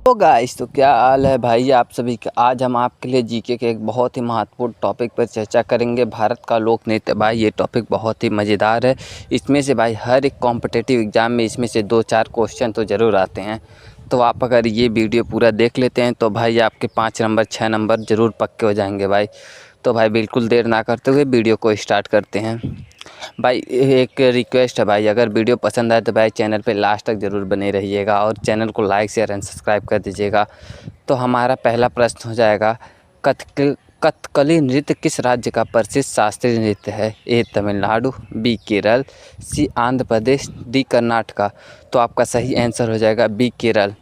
तो गाइस, तो क्या हाल है भाई आप सभी का। आज हम आपके लिए जीके के एक बहुत ही महत्वपूर्ण टॉपिक पर चर्चा करेंगे, भारत का लोक नृत्य। भाई ये टॉपिक बहुत ही मज़ेदार है। इसमें से भाई हर एक कॉम्पिटिटिव एग्ज़ाम में इसमें से 2-4 क्वेश्चन तो ज़रूर आते हैं। तो आप अगर ये वीडियो पूरा देख लेते हैं तो भाई आपके 5 नंबर 6 नंबर ज़रूर पक्के हो जाएंगे भाई। तो भाई बिल्कुल देर ना करते हुए वीडियो को स्टार्ट करते हैं। भाई एक रिक्वेस्ट है भाई, अगर वीडियो पसंद आए तो भाई चैनल पे लास्ट तक ज़रूर बने रहिएगा और चैनल को लाइक शेयर एंड सब्सक्राइब कर दीजिएगा। तो हमारा पहला प्रश्न हो जाएगा, कथकली नृत्य किस राज्य का प्रसिद्ध शास्त्रीय नृत्य है? ए तमिलनाडु, बी केरल, सी आंध्र प्रदेश, डी कर्नाटका। तो आपका सही आंसर हो जाएगा बी केरल।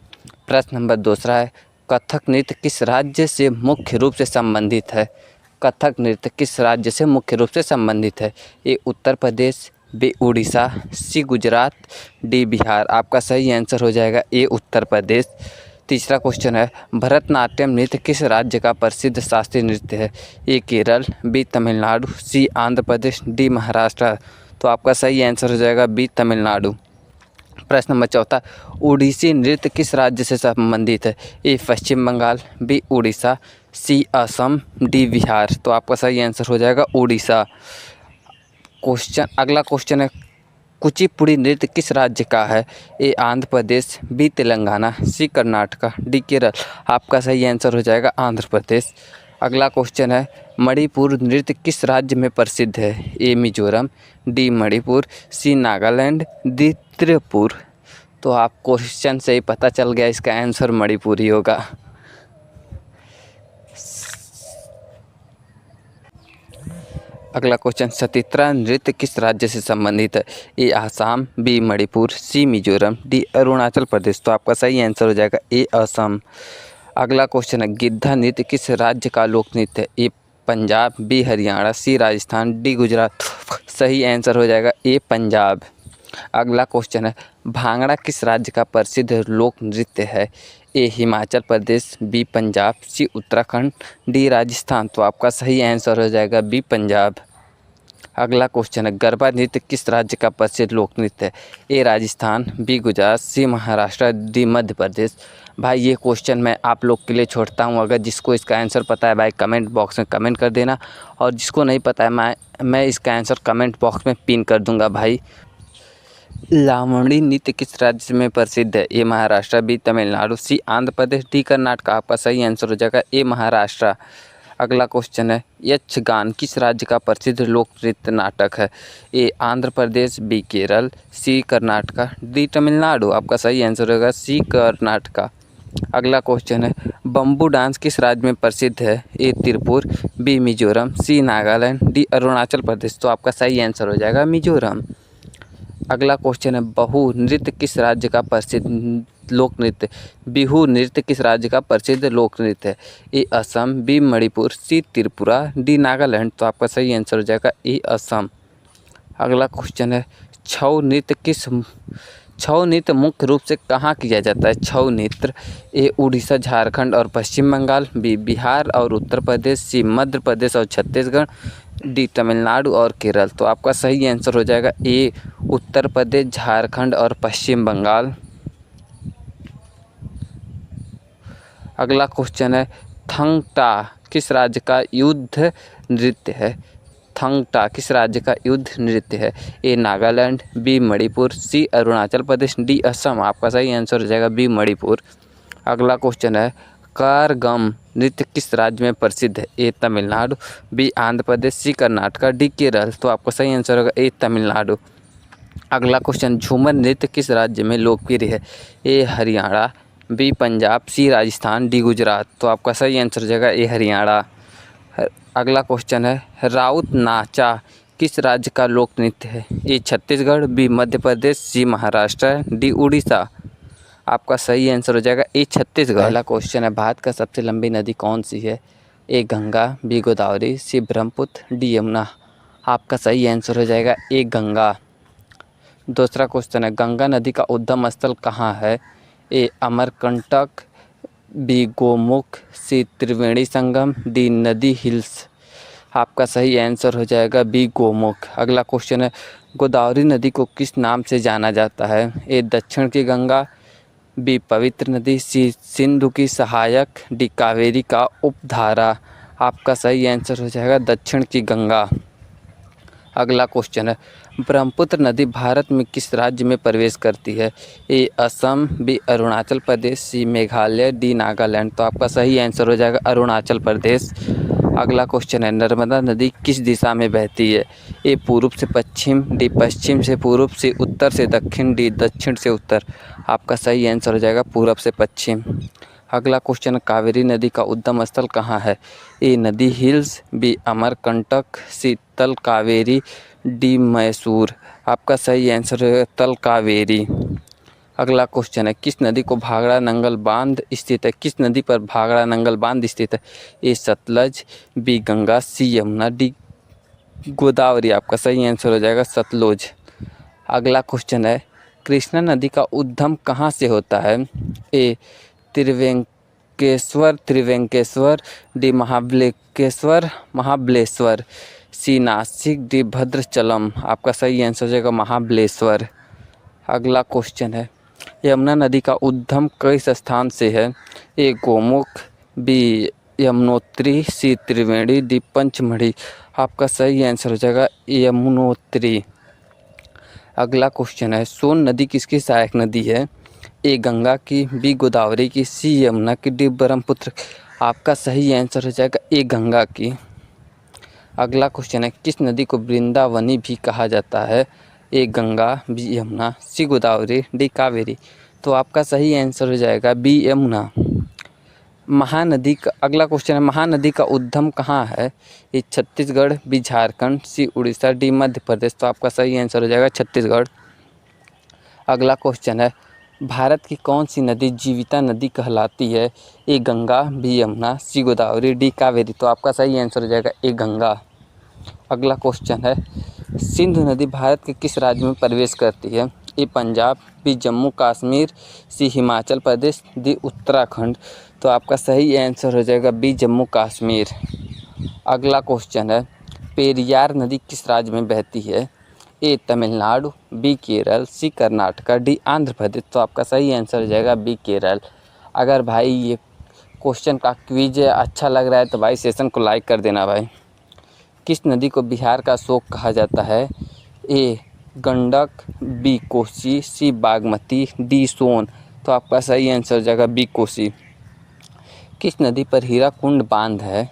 प्रश्न नंबर दूसरा है, कथक नृत्य किस राज्य से मुख्य रूप से संबंधित है? कथक नृत्य किस राज्य से मुख्य रूप से संबंधित है? ए उत्तर प्रदेश, बी उड़ीसा, सी गुजरात, डी बिहार। आपका सही आंसर हो जाएगा ए उत्तर प्रदेश। तीसरा क्वेश्चन है, भरतनाट्यम नृत्य किस राज्य का प्रसिद्ध शास्त्रीय नृत्य है? ए केरल, बी तमिलनाडु, सी आंध्र प्रदेश, डी महाराष्ट्र। तो आपका सही आंसर हो जाएगा बी तमिलनाडु। प्रश्न नंबर चौथा, ओडिसी नृत्य किस राज्य से संबंधित है? ए पश्चिम बंगाल, बी उड़ीसा, सी असम, डी बिहार। तो आपका सही आंसर हो जाएगा उड़ीसा। अगला क्वेश्चन है, कुचिपुड़ी नृत्य किस राज्य का है? ए आंध्र प्रदेश, बी तेलंगाना, सी कर्नाटका, डी केरल। आपका सही आंसर हो जाएगा आंध्र प्रदेश। अगला क्वेश्चन है, मणिपुर नृत्य किस राज्य में प्रसिद्ध है? ए मिजोरम, डी मणिपुर, सी नागालैंड, डी त्रिपुर। तो आप क्वेश्चन से ही पता चल गया, इसका आंसर मणिपुर ही होगा। अगला क्वेश्चन, सतित्रा नृत्य किस राज्य से संबंधित है? ए आसाम, बी मणिपुर, सी मिजोरम, डी अरुणाचल प्रदेश। तो आपका सही आंसर हो जाएगा ए असम। अगला क्वेश्चन है, गिद्धा नृत्य किस राज्य का लोक नृत्य है? ए पंजाब, बी हरियाणा, सी राजस्थान, डी गुजरात। सही आंसर हो जाएगा ए पंजाब। अगला क्वेश्चन है, भांगड़ा किस राज्य का प्रसिद्ध लोक नृत्य है? ए हिमाचल प्रदेश, बी पंजाब, सी उत्तराखंड, डी राजस्थान। तो आपका सही आंसर हो जाएगा बी पंजाब। अगला क्वेश्चन है, गरबा नृत्य किस राज्य का प्रसिद्ध लोक नृत्य है? ए राजस्थान, बी गुजरात, सी महाराष्ट्र, डी मध्य प्रदेश। भाई ये क्वेश्चन मैं आप लोग के लिए छोड़ता हूँ, अगर जिसको इसका आंसर पता है भाई कमेंट बॉक्स में कमेंट कर देना, और जिसको नहीं पता है मैं इसका आंसर कमेंट बॉक्स में पिन कर दूँगा। भाई लावणी नृत्य किस राज्य में प्रसिद्ध है? ए महाराष्ट्र, बी तमिलनाडु, सी आंध्र प्रदेश, डी कर्नाटक। आपका सही आंसर हो जाएगा ए महाराष्ट्र। अगला क्वेश्चन है, यक्षगान किस राज्य का प्रसिद्ध लोक नृत्य नाटक है? ए आंध्र प्रदेश, बी केरल, सी कर्नाटका, डी तमिलनाडु। आपका सही आंसर होगा सी कर्नाटका। अगला क्वेश्चन है, बम्बू डांस किस राज्य में प्रसिद्ध है? ए त्रिपुर, बी मिजोरम, सी नागालैंड, डी अरुणाचल प्रदेश। तो आपका सही आंसर हो जाएगा मिजोरम। अगला क्वेश्चन है, बहु नृत्य किस राज्य का प्रसिद्ध लोक नृत्य? बिहू नृत्य किस राज्य का प्रसिद्ध लोक नृत्य है? ए असम, बी मणिपुर, सी त्रिपुरा, डी नागालैंड। तो आपका सही आंसर हो जाएगा ए असम। अगला क्वेश्चन है, छऊ नृत्य मुख्य रूप से कहाँ किया जाता है? छऊ नृत्य ए उड़ीसा, झारखंड और पश्चिम बंगाल, बी बिहार और उत्तर प्रदेश, सी मध्य प्रदेश और छत्तीसगढ़, डी तमिलनाडु और केरल। तो आपका सही आंसर हो जाएगा ए उत्तर प्रदेश, झारखंड और पश्चिम बंगाल। अगला क्वेश्चन है, थंग टा किस राज्य का युद्ध नृत्य है? थंग टा किस राज्य का युद्ध नृत्य है? ए नागालैंड, बी मणिपुर, सी अरुणाचल प्रदेश, डी असम। आपका सही आंसर हो जाएगा बी मणिपुर। अगला क्वेश्चन है, कारगम नृत्य किस राज्य में प्रसिद्ध है? ए तमिलनाडु, बी आंध्र प्रदेश, सी कर्नाटका, डी केरल। तो आपका सही आंसर होगा ए तमिलनाडु। अगला क्वेश्चन, झूमर नृत्य किस राज्य में लोकप्रिय है? ए हरियाणा, बी पंजाब, सी राजस्थान, डी गुजरात। तो आपका सही आंसर हो जाएगा ए हरियाणा। अगला क्वेश्चन है, राउत नाचा किस राज्य का लोक नृत्य है? ए छत्तीसगढ़, बी मध्य प्रदेश, सी महाराष्ट्र, डी उड़ीसा। आपका सही आंसर हो जाएगा ए छत्तीसगढ़। पहला क्वेश्चन है, भारत का सबसे लंबी नदी कौन सी है? ए गंगा, बी गोदावरी, सी ब्रह्मपुत्र, डी यमुना। आपका सही आंसर हो जाएगा ए गंगा। दूसरा क्वेश्चन है, गंगा नदी का उद्गम स्थल कहाँ है? ए अमरकंटक, बी गोमुख, सी त्रिवेणी संगम, डी नदी हिल्स। आपका सही आंसर हो जाएगा बी गोमुख। अगला क्वेश्चन है, गोदावरी नदी को किस नाम से जाना जाता है? ए दक्षिण की गंगा, बी पवित्र नदी, सी सिंधु की सहायक, डी कावेरी का उपधारा। आपका सही आंसर हो जाएगा दक्षिण की गंगा। अगला क्वेश्चन है, ब्रह्मपुत्र नदी भारत में किस राज्य में प्रवेश करती है? ए असम, बी अरुणाचल प्रदेश, सी मेघालय, डी नागालैंड। तो आपका सही आंसर हो जाएगा अरुणाचल प्रदेश। अगला क्वेश्चन है, नर्मदा नदी किस दिशा में बहती है? ए पूर्व से पश्चिम, डी पश्चिम से पूर्व, सी उत्तर से दक्षिण, डी दक्षिण से उत्तर। आपका सही आंसर हो जाएगा पूर्व से पश्चिम। अगला क्वेश्चन, कावेरी नदी का उद्गम स्थल कहाँ है? ए नदी हिल्स, बी अमरकंटक, सी तल कावेरी, डी मैसूर। आपका सही आंसर है तल कावेरी। अगला क्वेश्चन है, किस नदी को भाखड़ा नंगल बांध स्थित है? किस नदी पर भाखड़ा नंगल बांध स्थित है? ए सतलज, बी गंगा, सी यमुना, डी गोदावरी। आपका सही आंसर हो जाएगा सतलुज। अगला क्वेश्चन है, कृष्णा नदी का उद्गम कहाँ से होता है? ए त्रिवेंकेश्वर, डी महाबलेश्वर, सी नासिक, डी भद्राचलम। आपका सही आंसर हो जाएगा महाबलेश्वर। अगला क्वेश्चन है, यमुना नदी का उद्गम किस स्थान से है? ए गोमुख, बी यमुनोत्री, सी त्रिवेणी, डी पंचमढ़ी। आपका सही आंसर हो जाएगा यमुनोत्री। अगला क्वेश्चन है, सोन नदी किसकी सहायक नदी है? ए गंगा की, बी गोदावरी की, सी यमुना की, डी ब्रह्मपुत्र। आपका सही आंसर हो जाएगा ए गंगा की। अगला क्वेश्चन है, किस नदी को वृंदावनी भी कहा जाता है? ए गंगा, बी यमुना, सी गोदावरी, डी कावेरी। तो आपका सही आंसर हो जाएगा बी यमुना। महानदी का अगला क्वेश्चन है, महानदी का उद्गम कहाँ है? ये छत्तीसगढ़, बी झारखंड, सी उड़ीसा, डी मध्य प्रदेश। तो आपका सही आंसर हो जाएगा छत्तीसगढ़। अगला क्वेश्चन है, भारत की कौन सी नदी जीविता नदी कहलाती है? ए गंगा, बी यमुना, सी गोदावरी, डी कावेरी। तो आपका सही आंसर हो जाएगा ए गंगा। अगला क्वेश्चन है, सिंधु नदी भारत के किस राज्य में प्रवेश करती है? ए पंजाब, बी जम्मू कश्मीर, सी हिमाचल प्रदेश, डी उत्तराखंड। तो आपका सही आंसर हो जाएगा बी जम्मू कश्मीर। अगला क्वेश्चन है, पेरियार नदी किस राज्य में बहती है? ए तमिलनाडु, बी केरल, सी कर्नाटका, डी आंध्र प्रदेश। तो आपका सही आंसर हो जाएगा बी केरल। अगर भाई ये क्वेश्चन का क्विज अच्छा लग रहा है तो भाई सेशन को लाइक कर देना भाई। किस नदी को बिहार का शोक कहा जाता है? ए गंडक, बी कोसी, सी बागमती, डी सोन। तो आपका सही आंसर हो जाएगा बी कोसी। किस नदी पर हीराकुंड बांध है?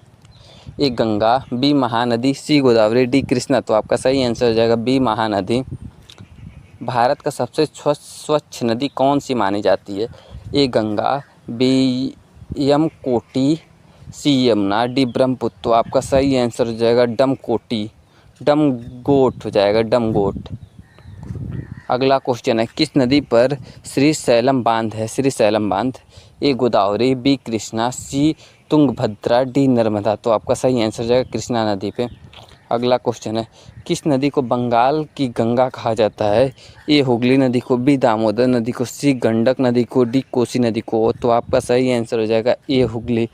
ए गंगा, बी महानदी, सी गोदावरी, डी कृष्णा। तो आपका सही आंसर हो जाएगा बी महानदी। भारत का सबसे स्वच्छ नदी कौन सी मानी जाती है? ए गंगा, बी यमकोटी, सी यमुना, डी ब्रह्मपुत्र। तो आपका सही आंसर हो जाएगा डमगोट हो जाएगा डमगोट। अगला क्वेश्चन है, किस नदी पर श्रीशैलम बांध है? श्रीशैलम बांध, ए गोदावरी, बी कृष्णा, सी तुंगभद्रा, डी नर्मदा। तो आपका सही आंसर हो जाएगा कृष्णा नदी पे। अगला क्वेश्चन है, किस नदी को बंगाल की गंगा कहा जाता है? ए हुगली नदी को, बी दामोदर नदी को, सी गंडक नदी को, डी कोसी नदी को। तो आपका सही आंसर हो जाएगा ए हुगली।